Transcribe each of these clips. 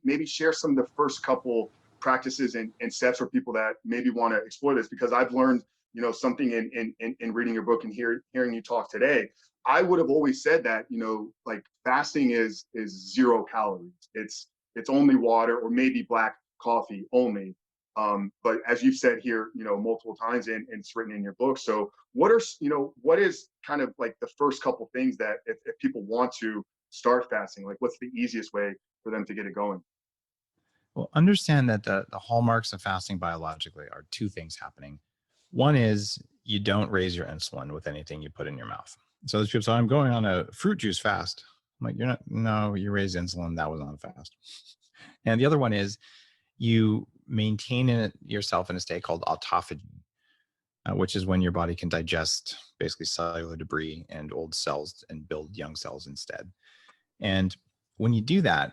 maybe share some of the first couple practices and steps for people that maybe want to explore this, because I've learned, you know, something in reading your book and hearing you talk today. I would have always said that, you know, like fasting is 0 calories. It's only water or maybe black coffee only. But as you've said here, you know, multiple times, and it's written in your book. So what is kind of like the first couple things that if people want to start fasting, like what's the easiest way for them to get it going? Well, understand that the hallmarks of fasting biologically are 2 things happening. One is you don't raise your insulin with anything you put in your mouth. So there's people say, I'm going on a fruit juice fast. I'm like, no, you raised insulin. That was on a fast. And the other one is you maintain yourself in a state called autophagy, which is when your body can digest basically cellular debris and old cells and build young cells instead. And when you do that,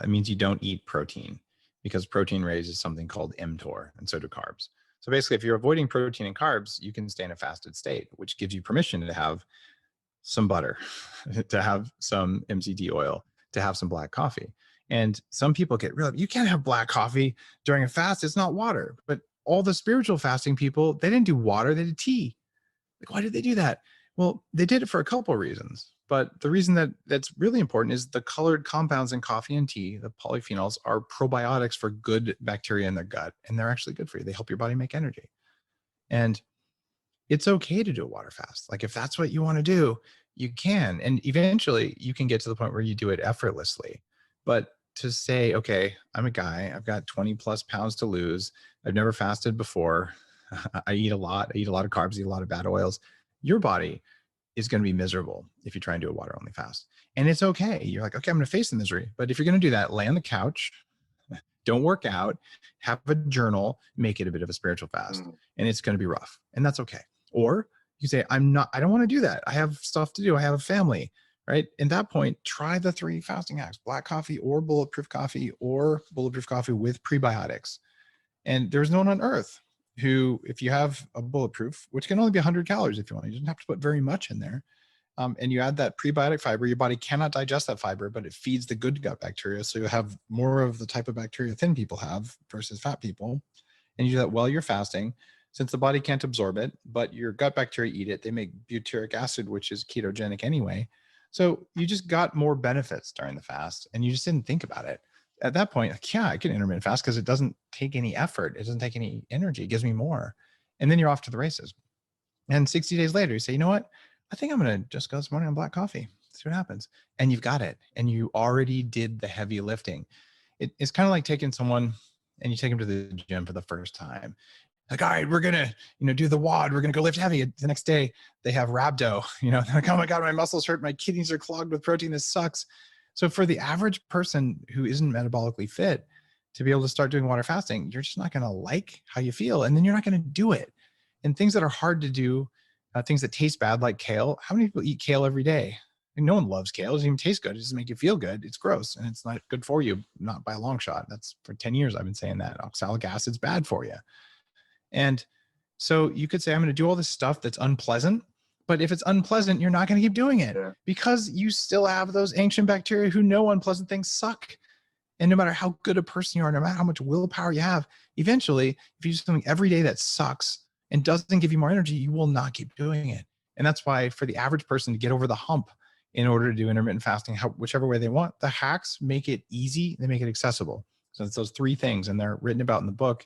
it means you don't eat protein, because protein raises something called mTOR, and so do carbs. So basically, if you're avoiding protein and carbs, you can stay in a fasted state, which gives you permission to have some butter, to have some MCT oil, to have some black coffee. And some people get real, you can't have black coffee during a fast. It's not water. But all the spiritual fasting people, they didn't do water, they did tea. Like, why did they do that? Well, they did it for a couple of reasons. But the reason that's really important is the colored compounds in coffee and tea, the polyphenols, are probiotics for good bacteria in the gut. And they're actually good for you. They help your body make energy. And it's okay to do a water fast. Like if that's what you want to do, you can. And eventually you can get to the point where you do it effortlessly. But to say, okay, I'm a guy, I've got 20 plus pounds to lose. I've never fasted before. I eat a lot of carbs, eat a lot of bad oils. Your body is going to be miserable if you try and do a water only fast. And it's okay. You're like, okay, I'm going to face the misery. But if you're going to do that, lay on the couch, don't work out, have a journal, make it a bit of a spiritual fast. And it's going to be rough. And that's okay. Or you say, I don't want to do that. I have stuff to do. I have a family, right? In that point, try the 3 fasting hacks: black coffee or bulletproof coffee with prebiotics. And there's no one on earth who, if you have a bulletproof, which can only be 100 calories if you want, you don't have to put very much in there. And you add that prebiotic fiber, your body cannot digest that fiber, but it feeds the good gut bacteria. So you have more of the type of bacteria thin people have versus fat people. And you do that while you're fasting, since the body can't absorb it, but your gut bacteria eat it. They make butyric acid, which is ketogenic anyway. So you just got more benefits during the fast, and you just didn't think about it. At that point, like, yeah, I can intermittent fast because it doesn't take any effort. It doesn't take any energy. It gives me more. And then you're off to the races. And 60 days later, you say, you know what? I think I'm going to just go this morning on black coffee. See what happens. And you've got it. And you already did the heavy lifting. It's kind of like taking someone and you take them to the gym for the first time. Like, all right, we're going to, do the WOD. We're going to go lift heavy. The next day they have rhabdo, they're like, oh my God, my muscles hurt. My kidneys are clogged with protein. This sucks. So for the average person who isn't metabolically fit to be able to start doing water fasting, you're just not going to like how you feel. And then you're not going to do it. And things that are hard to do, things that taste bad, like kale. How many people eat kale every day? And no one loves kale. It doesn't even taste good. It doesn't make you feel good. It's gross. And it's not good for you, not by a long shot. That's for 10 years I've been saying that. Oxalic acid's bad for you. And so you could say, I'm going to do all this stuff that's unpleasant. But if it's unpleasant, you're not going to keep doing it because you still have those ancient bacteria who know unpleasant things suck. And no matter how good a person you are, no matter how much willpower you have, eventually, if you do something every day that sucks and doesn't give you more energy, you will not keep doing it. And that's why for the average person to get over the hump in order to do intermittent fasting, whichever way they want, the hacks make it easy. They make it accessible. So it's those 3 things, and they're written about in the book.